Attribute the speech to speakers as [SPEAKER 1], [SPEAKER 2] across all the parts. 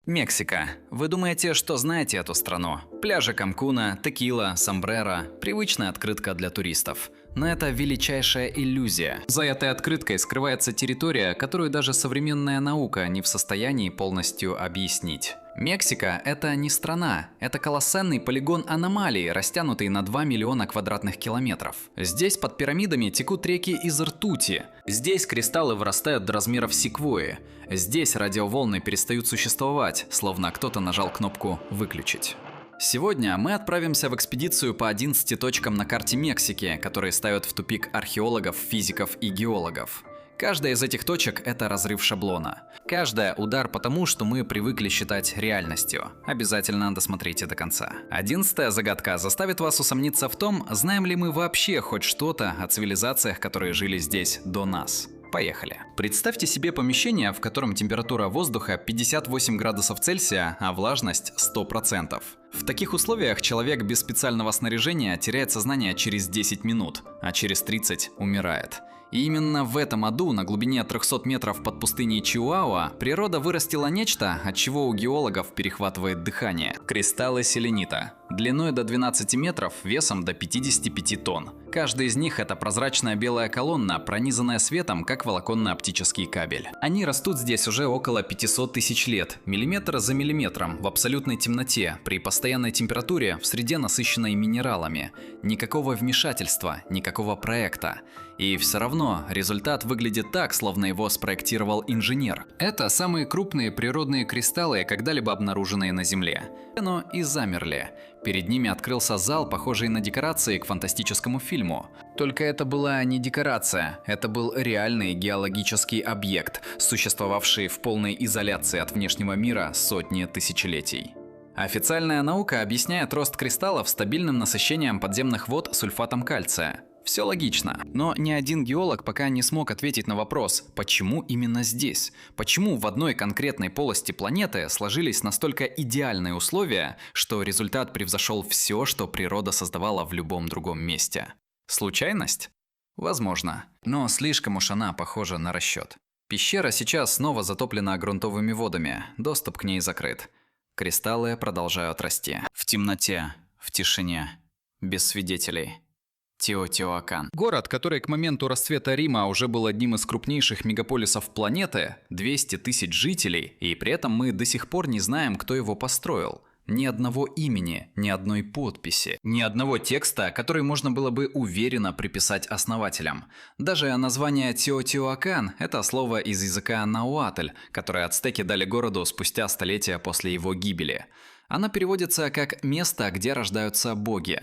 [SPEAKER 1] Мексика. Вы думаете, что знаете эту страну? Пляжи Канкуна, текила, сомбреро – привычная открытка для туристов. Но это величайшая иллюзия. За этой открыткой скрывается территория, которую даже современная наука не в состоянии полностью объяснить. Мексика – это не страна, это колоссальный полигон аномалий, растянутый на 2 миллиона квадратных километров. Здесь под пирамидами текут реки из ртути. Здесь кристаллы вырастают до размеров секвойи. Здесь радиоволны перестают существовать, словно кто-то нажал кнопку «выключить». Сегодня мы отправимся в экспедицию по 11 точкам на карте Мексики, которые ставят в тупик археологов, физиков и геологов. Каждая из этих точек – это разрыв шаблона. Каждая – удар по тому, что мы привыкли считать реальностью. Обязательно досмотрите до конца. 11-я загадка заставит вас усомниться в том, знаем ли мы вообще хоть что-то о цивилизациях, которые жили здесь до нас. Поехали. Представьте себе помещение, в котором температура воздуха 58 градусов Цельсия, а влажность 100%. В таких условиях человек без специального снаряжения теряет сознание через 10 минут, а через 30 умирает. И именно в этом аду, на глубине 300 метров под пустыней Чиуауа, природа вырастила нечто, от чего у геологов перехватывает дыхание. Кристаллы селенита. Длиной до 12 метров, весом до 55 тонн. Каждый из них – это прозрачная белая колонна, пронизанная светом, как волоконно-оптический кабель. Они растут здесь уже около 500 тысяч лет, миллиметр за миллиметром, в абсолютной темноте, при постоянной температуре, в среде, насыщенной минералами. Никакого вмешательства, никакого проекта. И все равно результат выглядит так, словно его спроектировал инженер. Это самые крупные природные кристаллы, когда-либо обнаруженные на Земле. Но и замерли. Перед ними открылся зал, похожий на декорации к фантастическому фильму. Только это была не декорация, это был реальный геологический объект, существовавший в полной изоляции от внешнего мира сотни тысячелетий. Официальная наука объясняет рост кристаллов стабильным насыщением подземных вод сульфатом кальция. Все логично, но ни один геолог пока не смог ответить на вопрос, почему именно здесь? Почему в одной конкретной полости планеты сложились настолько идеальные условия, что результат превзошел все, что природа создавала в любом другом месте? Случайность? Возможно, но слишком уж она похожа на расчет. Пещера сейчас снова затоплена грунтовыми водами, доступ к ней закрыт. Кристаллы продолжают расти. В темноте, в тишине, без свидетелей. Теотиуакан. Город, который к моменту расцвета Рима уже был одним из крупнейших мегаполисов планеты, 200 тысяч жителей, и при этом мы до сих пор не знаем, кто его построил. Ни одного имени, ни одной подписи, ни одного текста, который можно было бы уверенно приписать основателям. Даже название Теотиуакан – это слово из языка науатль, которое ацтеки дали городу спустя столетия после его гибели. Оно переводится как «место, где рождаются боги».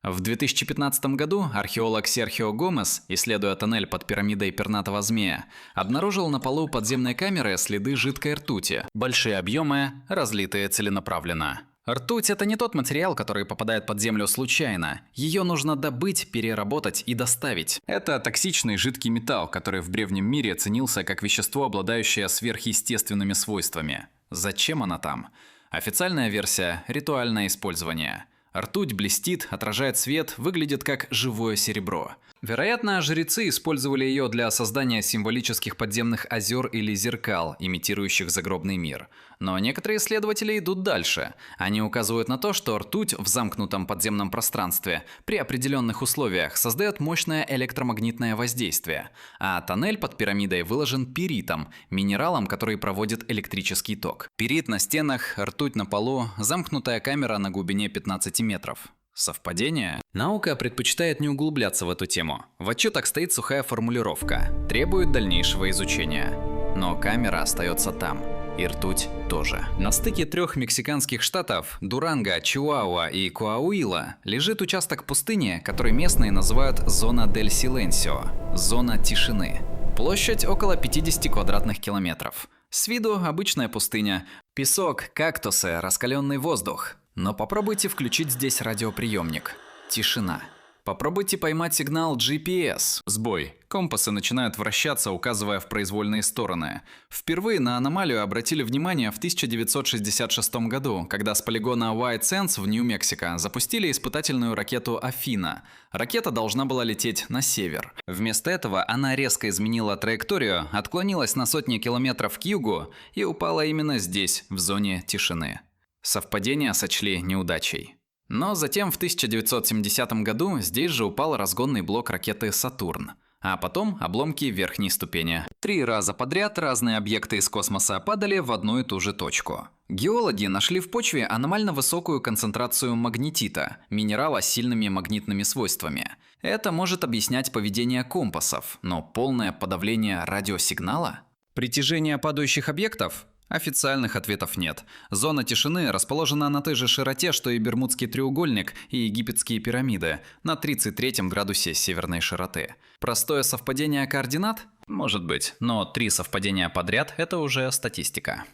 [SPEAKER 1] В 2015 году археолог Серхио Гомес, исследуя тоннель под пирамидой пернатого змея, обнаружил на полу подземной камеры следы жидкой ртути. Большие объемы, разлитые целенаправленно. Ртуть – это не тот материал, который попадает под землю случайно. Ее нужно добыть, переработать и доставить. Это токсичный жидкий металл, который в древнем мире ценился как вещество, обладающее сверхъестественными свойствами. Зачем она там? Официальная версия – ритуальное использование. Ртуть блестит, отражает свет, выглядит как живое серебро. Вероятно, жрецы использовали ее для создания символических подземных озер или зеркал, имитирующих загробный мир. Но некоторые исследователи идут дальше. Они указывают на то, что ртуть в замкнутом подземном пространстве при определенных условиях создает мощное электромагнитное воздействие, а тоннель под пирамидой выложен пиритом, минералом, который проводит электрический ток. Пирит на стенах, ртуть на полу, замкнутая камера на глубине 15 метров. Совпадение? Наука предпочитает не углубляться в эту тему. В отчетах стоит сухая формулировка «требует дальнейшего изучения». Но камера остается там. И ртуть тоже. На стыке трех мексиканских штатов – Дуранго, Чиуауа и Коауила – лежит участок пустыни, который местные называют «зона дель силенсио» – «зона тишины». Площадь около 50 квадратных километров. С виду обычная пустыня. Песок, кактусы, раскаленный воздух. Но попробуйте включить здесь радиоприемник. Тишина. Попробуйте поймать сигнал GPS. Сбой. Компасы начинают вращаться, указывая в произвольные стороны. Впервые на аномалию обратили внимание в 1966 году, когда с полигона White Sands в Нью-Мексико запустили испытательную ракету «Афина». Ракета должна была лететь на север. Вместо этого она резко изменила траекторию, отклонилась на сотни километров к югу и упала именно здесь, в зоне тишины. Совпадение сочли неудачей. Но затем в 1970 году здесь же упал разгонный блок ракеты «Сатурн». А потом обломки верхней ступени. 3 раза подряд разные объекты из космоса падали в одну и ту же точку. Геологи нашли в почве аномально высокую концентрацию магнетита, минерала с сильными магнитными свойствами. Это может объяснять поведение компасов, но полное подавление радиосигнала? Притяжение падающих объектов? Официальных ответов нет. Зона тишины расположена на той же широте, что и Бермудский треугольник и египетские пирамиды, на 33 градусе северной широты. Простое совпадение координат? Может быть, но 3 совпадения подряд – это уже статистика.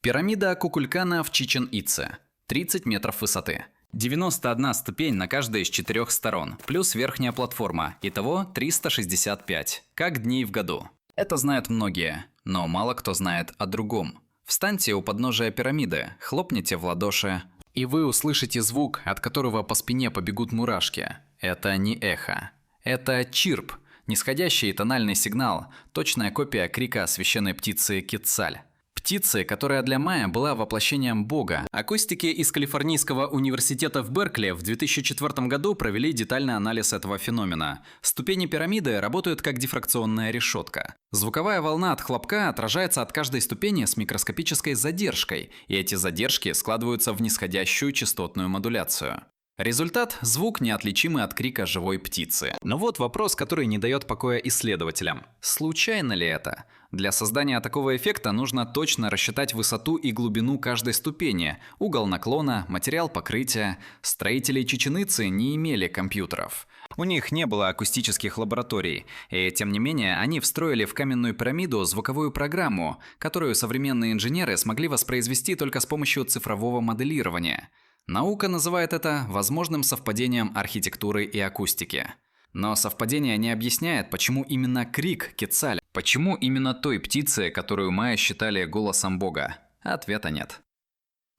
[SPEAKER 1] Пирамида Кукулькана в Чичен-Итце. 30 метров высоты. 91 ступень на каждой из 4 сторон, плюс верхняя платформа. Итого 365. Как дней в году. Это знают многие, но мало кто знает о другом. Встаньте у подножия пирамиды, хлопните в ладоши, и вы услышите звук, от которого по спине побегут мурашки. Это не эхо. Это чирп, нисходящий тональный сигнал, точная копия крика священной птицы Кецаль. Птицы, которая для майя была воплощением Бога. Акустики из Калифорнийского университета в Беркли в 2004 году провели детальный анализ этого феномена. Ступени пирамиды работают как дифракционная решетка. Звуковая волна от хлопка отражается от каждой ступени с микроскопической задержкой, и эти задержки складываются в нисходящую частотную модуляцию. Результат – звук, неотличимый от крика живой птицы. Но вот вопрос, который не дает покоя исследователям. Случайно ли это? Для создания такого эффекта нужно точно рассчитать высоту и глубину каждой ступени, угол наклона, материал покрытия. Строители Чичен-Итцы не имели компьютеров. У них не было акустических лабораторий, и тем не менее они встроили в каменную пирамиду звуковую программу, которую современные инженеры смогли воспроизвести только с помощью цифрового моделирования. Наука называет это возможным совпадением архитектуры и акустики. Но совпадение не объясняет, почему именно крик Кецаль, почему именно той птицы, которую майя считали голосом Бога. Ответа нет.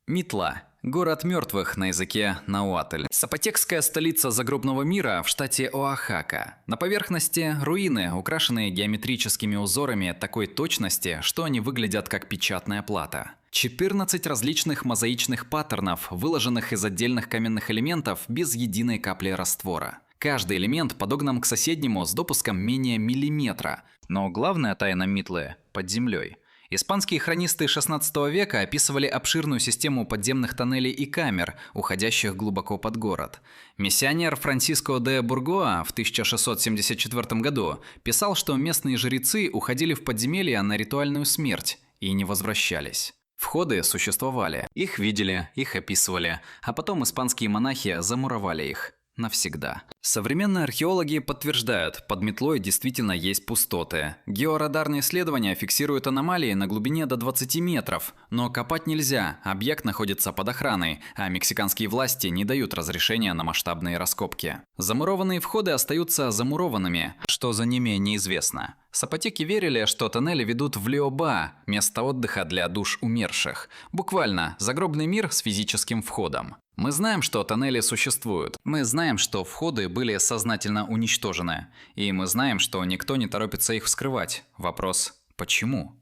[SPEAKER 1] Митла. Город мертвых на языке науатль. Запотекская столица загробного мира в штате Оахака. На поверхности руины, украшенные геометрическими узорами такой точности, что они выглядят как печатная плата. 14 различных мозаичных паттернов, выложенных из отдельных каменных элементов без единой капли раствора. Каждый элемент подогнан к соседнему с допуском менее миллиметра. Но главная тайна Митлы – под землей. Испанские хронисты XVI века описывали обширную систему подземных тоннелей и камер, уходящих глубоко под город. Миссионер Франсиско де Бургоа в 1674 году писал, что местные жрецы уходили в подземелья на ритуальную смерть и не возвращались. Входы существовали, их видели, их описывали, а потом испанские монахи замуровали их. Навсегда. Современные археологи подтверждают, под метлой действительно есть пустоты. Георадарные исследования фиксируют аномалии на глубине до 20 метров, но копать нельзя, объект находится под охраной, а мексиканские власти не дают разрешения на масштабные раскопки. Замурованные входы остаются замурованными, что за ними неизвестно. Сапотеки верили, что тоннели ведут в Лиоба, место отдыха для душ умерших. Буквально, загробный мир с физическим входом. Мы знаем, что тоннели существуют. Мы знаем, что входы были сознательно уничтожены. И мы знаем, что никто не торопится их вскрывать. Вопрос – почему?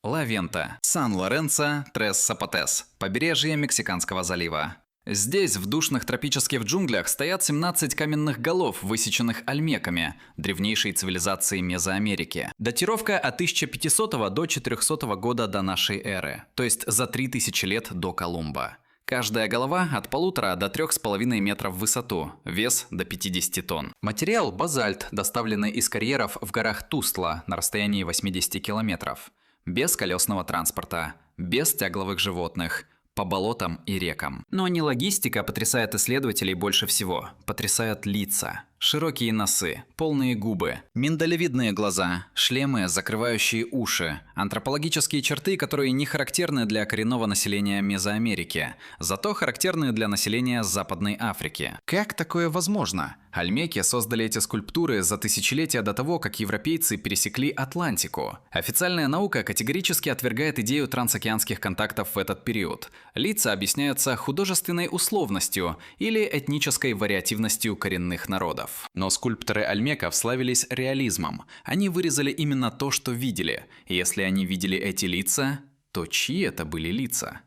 [SPEAKER 1] Ла-Вента, Сан-Лоренцо, Трес-Сапотес, побережье Мексиканского залива. Здесь, в душных тропических джунглях, стоят 17 каменных голов, высеченных ольмеками, древнейшей цивилизации Мезоамерики. Датировка от 1500 до 400 года до нашей эры, то есть за 3000 лет до Колумба. Каждая голова от 1,5 до 3,5 метров в высоту, вес до 50 тонн. Материал – базальт, доставленный из карьеров в горах Тустла на расстоянии 80 километров. Без колесного транспорта, без тягловых животных, по болотам и рекам. Но не логистика потрясает исследователей больше всего, потрясают лица. Широкие носы, полные губы, миндалевидные глаза, шлемы, закрывающие уши, антропологические черты, которые не характерны для коренного населения Мезоамерики, зато характерны для населения Западной Африки. Как такое возможно? Ольмеки создали эти скульптуры за тысячелетия до того, как европейцы пересекли Атлантику. Официальная наука категорически отвергает идею трансокеанских контактов в этот период. Лица объясняются художественной условностью или этнической вариативностью коренных народов. Но скульпторы ольмеков славились реализмом. Они вырезали именно то, что видели. И если они видели эти лица, то чьи это были лица?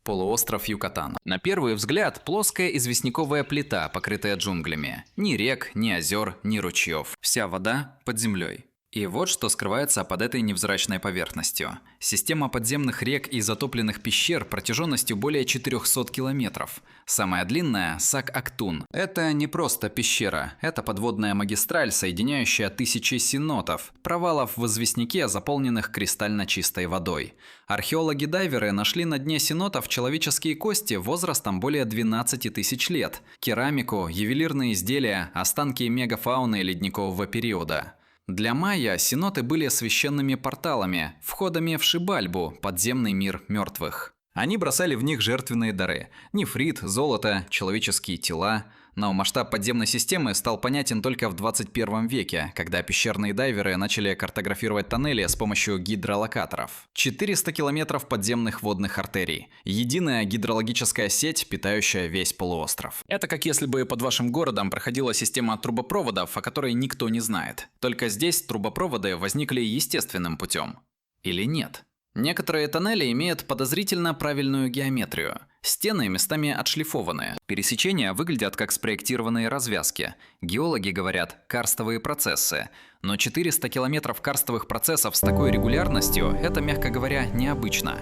[SPEAKER 1] Полуостров Юкатан. На первый взгляд, плоская известняковая плита, покрытая джунглями. Ни рек, ни озер, ни ручьев. Вся вода под землей. И вот что скрывается под этой невзрачной поверхностью. Система подземных рек и затопленных пещер протяженностью более 400 километров. Самая длинная – Сак-Актун. Это не просто пещера, это подводная магистраль, соединяющая тысячи сенотов, провалов в известняке, заполненных кристально чистой водой. Археологи-дайверы нашли на дне сенотов человеческие кости возрастом более 12 тысяч лет, керамику, ювелирные изделия, останки мегафауны ледникового периода. Для майя сеноты были священными порталами, входами в Шибальбу, подземный мир мертвых. Они бросали в них жертвенные дары – нефрит, золото, человеческие тела. Но масштаб подземной системы стал понятен только в 21 веке, когда пещерные дайверы начали картографировать тоннели с помощью гидролокаторов. 400 километров подземных водных артерий. Единая гидрологическая сеть, питающая весь полуостров. Это как если бы под вашим городом проходила система трубопроводов, о которой никто не знает. Только здесь трубопроводы возникли естественным путем. Или нет? Некоторые тоннели имеют подозрительно правильную геометрию. Стены местами отшлифованы. Пересечения выглядят как спроектированные развязки. Геологи говорят «карстовые процессы». Но 400 километров карстовых процессов с такой регулярностью – это, мягко говоря, необычно.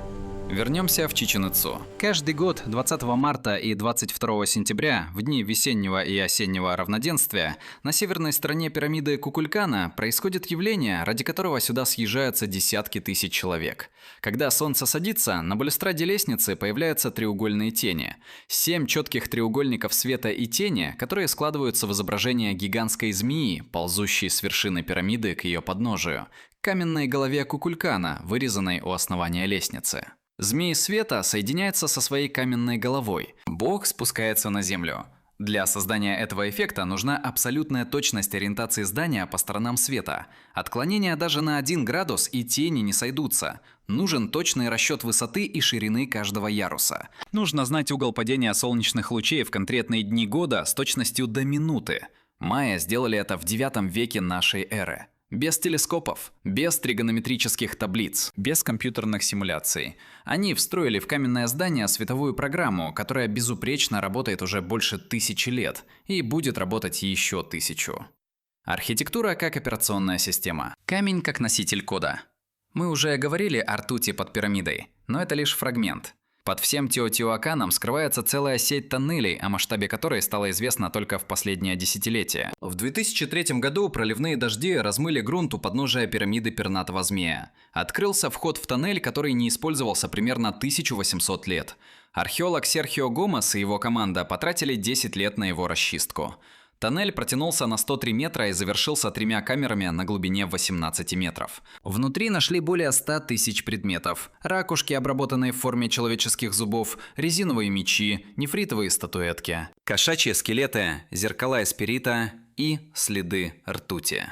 [SPEAKER 1] Вернемся в Чичен-Ицу. Каждый год 20 марта и 22 сентября, в дни весеннего и осеннего равноденствия, на северной стороне пирамиды Кукулькана происходит явление, ради которого сюда съезжаются десятки тысяч человек. Когда солнце садится, на балюстраде лестницы появляются треугольные тени. 7 четких треугольников света и тени, которые складываются в изображение гигантской змеи, ползущей с вершины пирамиды к ее подножию, каменной голове Кукулькана, вырезанной у основания лестницы. Змей света соединяется со своей каменной головой. Бог спускается на землю. Для создания этого эффекта нужна абсолютная точность ориентации здания по сторонам света. Отклонения даже на 1 градус и тени не сойдутся. Нужен точный расчет высоты и ширины каждого яруса. Нужно знать угол падения солнечных лучей в конкретные дни года с точностью до минуты. Майя сделали это в 9 веке нашей эры. Без телескопов, без тригонометрических таблиц, без компьютерных симуляций. Они встроили в каменное здание световую программу, которая безупречно работает уже больше 1000 лет и будет работать еще 1000. Архитектура как операционная система. Камень как носитель кода. Мы уже говорили о ртути под пирамидой, но это лишь фрагмент. Под всем Теотиуаканом скрывается целая сеть тоннелей, о масштабе которой стало известно только в последнее десятилетие. В 2003 году проливные дожди размыли грунт у подножия пирамиды Пернатого Змея. Открылся вход в тоннель, который не использовался примерно 1800 лет. Археолог Серхио Гомес и его команда потратили 10 лет на его расчистку. Тоннель протянулся на 103 метра и завершился 3 камерами на глубине 18 метров. Внутри нашли более 100 тысяч предметов. Ракушки, обработанные в форме человеческих зубов, резиновые мечи, нефритовые статуэтки, кошачьи скелеты, зеркала из перита и следы ртути.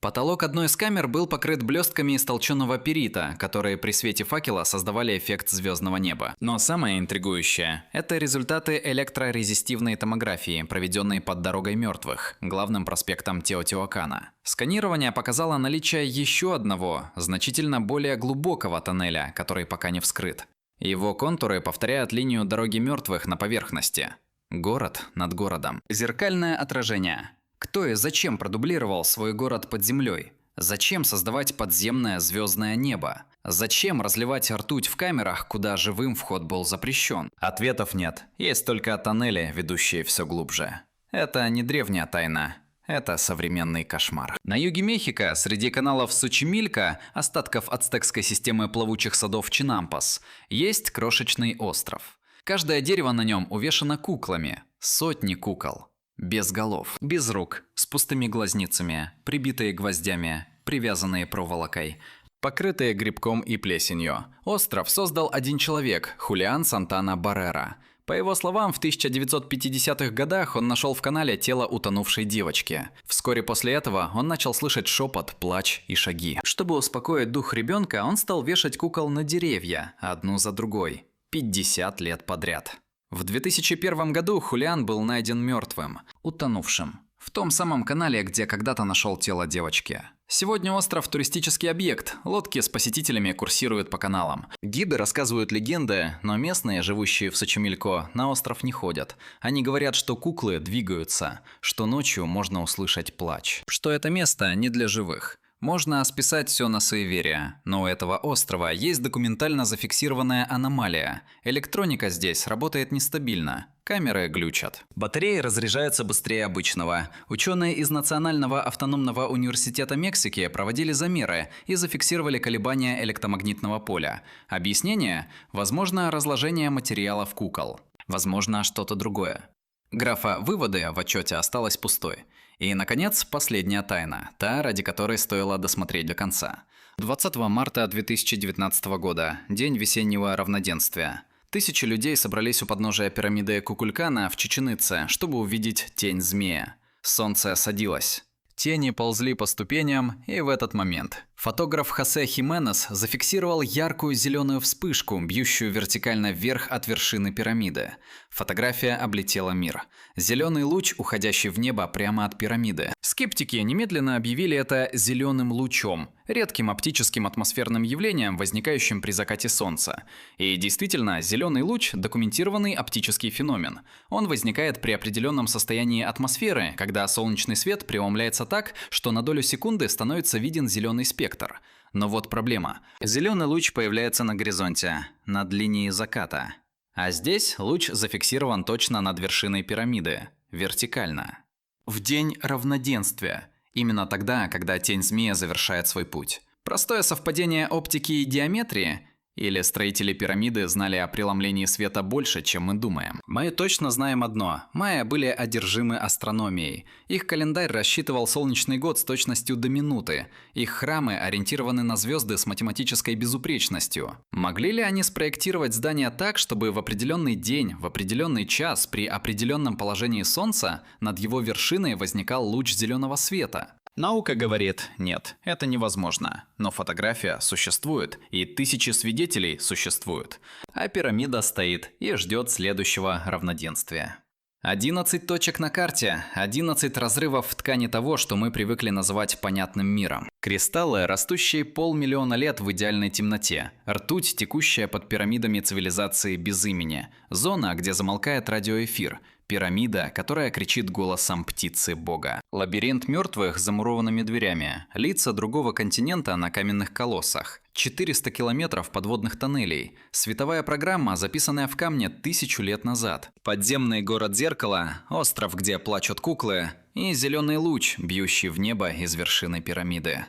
[SPEAKER 1] Потолок одной из камер был покрыт блестками из толченого перита, которые при свете факела создавали эффект звездного неба. Но самое интригующее – это результаты электрорезистивной томографии, проведенной под дорогой мертвых, главным проспектом Теотиуакана. Сканирование показало наличие еще одного, значительно более глубокого тоннеля, который пока не вскрыт. Его контуры повторяют линию дороги мертвых на поверхности. Город над городом. Зеркальное отражение. Кто и зачем продублировал свой город под землей? Зачем создавать подземное звездное небо? Зачем разливать ртуть в камерах, куда живым вход был запрещен? Ответов нет. Есть только тоннели, ведущие все глубже. Это не древняя тайна. Это современный кошмар. На юге Мехико, среди каналов Сочимилька, остатков ацтекской системы плавучих садов Чинампас, есть крошечный остров. Каждое дерево на нем увешано куклами. Сотни кукол. Без голов, без рук, с пустыми глазницами, прибитые гвоздями, привязанные проволокой, покрытые грибком и плесенью. Остров создал один человек – Хулиан Сантана Баррера. По его словам, в 1950-х годах он нашел в канале тело утонувшей девочки. Вскоре после этого он начал слышать шепот, плач и шаги. Чтобы успокоить дух ребенка, он стал вешать кукол на деревья, одну за другой. 50 лет подряд. В 2001 году Хулиан был найден мертвым, утонувшим. В том самом канале, где когда-то нашел тело девочки. Сегодня остров – туристический объект, лодки с посетителями курсируют по каналам. Гиды рассказывают легенды, но местные, живущие в Сочемелько, на остров не ходят. Они говорят, что куклы двигаются, что ночью можно услышать плач. Что это место не для живых. Можно списать все на суеверие, но у этого острова есть документально зафиксированная аномалия. Электроника здесь работает нестабильно. Камеры глючат. Батареи разряжаются быстрее обычного. Ученые из Национального автономного университета Мексики проводили замеры и зафиксировали колебания электромагнитного поля. Объяснение? Возможно, разложение материалов кукол. Возможно, что-то другое. Графа «Выводы» в отчете осталась пустой. И, наконец, последняя тайна, та, ради которой стоило досмотреть до конца. 20 марта 2019 года, день весеннего равноденствия. Тысячи людей собрались у подножия пирамиды Кукулькана в Чичен Ице, чтобы увидеть тень змея. Солнце садилось. Тени ползли по ступеням, и в этот момент фотограф Хосе Хименес зафиксировал яркую зеленую вспышку, бьющую вертикально вверх от вершины пирамиды. Фотография облетела мир. Зеленый луч, уходящий в небо прямо от пирамиды. Скептики немедленно объявили это зеленым лучом, редким оптическим атмосферным явлением, возникающим при закате Солнца. И действительно, зеленый луч – документированный оптический феномен. Он возникает при определенном состоянии атмосферы, когда солнечный свет преломляется так, что на долю секунды становится виден зеленый спектр. Но вот проблема. Зеленый луч появляется на горизонте, над линией заката. А здесь луч зафиксирован точно над вершиной пирамиды, вертикально. В день равноденствия. Именно тогда, когда тень змея завершает свой путь. Простое совпадение оптики и геометрии? Или строители пирамиды знали о преломлении света больше, чем мы думаем? Мы точно знаем одно. Майя были одержимы астрономией. Их календарь рассчитывал солнечный год с точностью до минуты. Их храмы ориентированы на звезды с математической безупречностью. Могли ли они спроектировать здание так, чтобы в определенный день, в определенный час, при определенном положении Солнца, над его вершиной возникал луч зеленого света? Наука говорит, нет, это невозможно. Но фотография существует, и тысячи свидетелей существуют. А пирамида стоит и ждет следующего равноденствия. 11 точек на карте, 11 разрывов в ткани того, что мы привыкли называть понятным миром. Кристаллы, растущие 500 000 лет в идеальной темноте. Ртуть, текущая под пирамидами цивилизации без имени. Зона, где замолкает радиоэфир. Пирамида, которая кричит голосом птицы бога. Лабиринт мертвых с замурованными дверями. Лица другого континента на каменных колоссах. 400 километров подводных тоннелей. Световая программа, записанная в камне 1000 лет назад. Подземный город зеркала, остров, где плачут куклы, и зеленый луч, бьющий в небо из вершины пирамиды.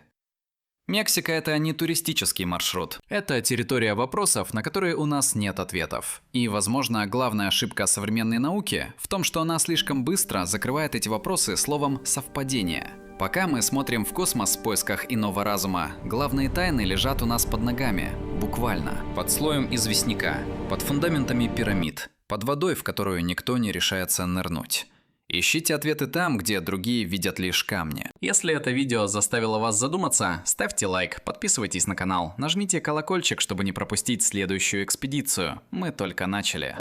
[SPEAKER 1] Мексика – это не туристический маршрут. Это территория вопросов, на которые у нас нет ответов. И, возможно, главная ошибка современной науки в том, что она слишком быстро закрывает эти вопросы словом «совпадение». Пока мы смотрим в космос в поисках иного разума, главные тайны лежат у нас под ногами, буквально. Под слоем известняка, под фундаментами пирамид, под водой, в которую никто не решается нырнуть. Ищите ответы там, где другие видят лишь камни. Если это видео заставило вас задуматься, ставьте лайк, подписывайтесь на канал, нажмите колокольчик, чтобы не пропустить следующую экспедицию. Мы только начали.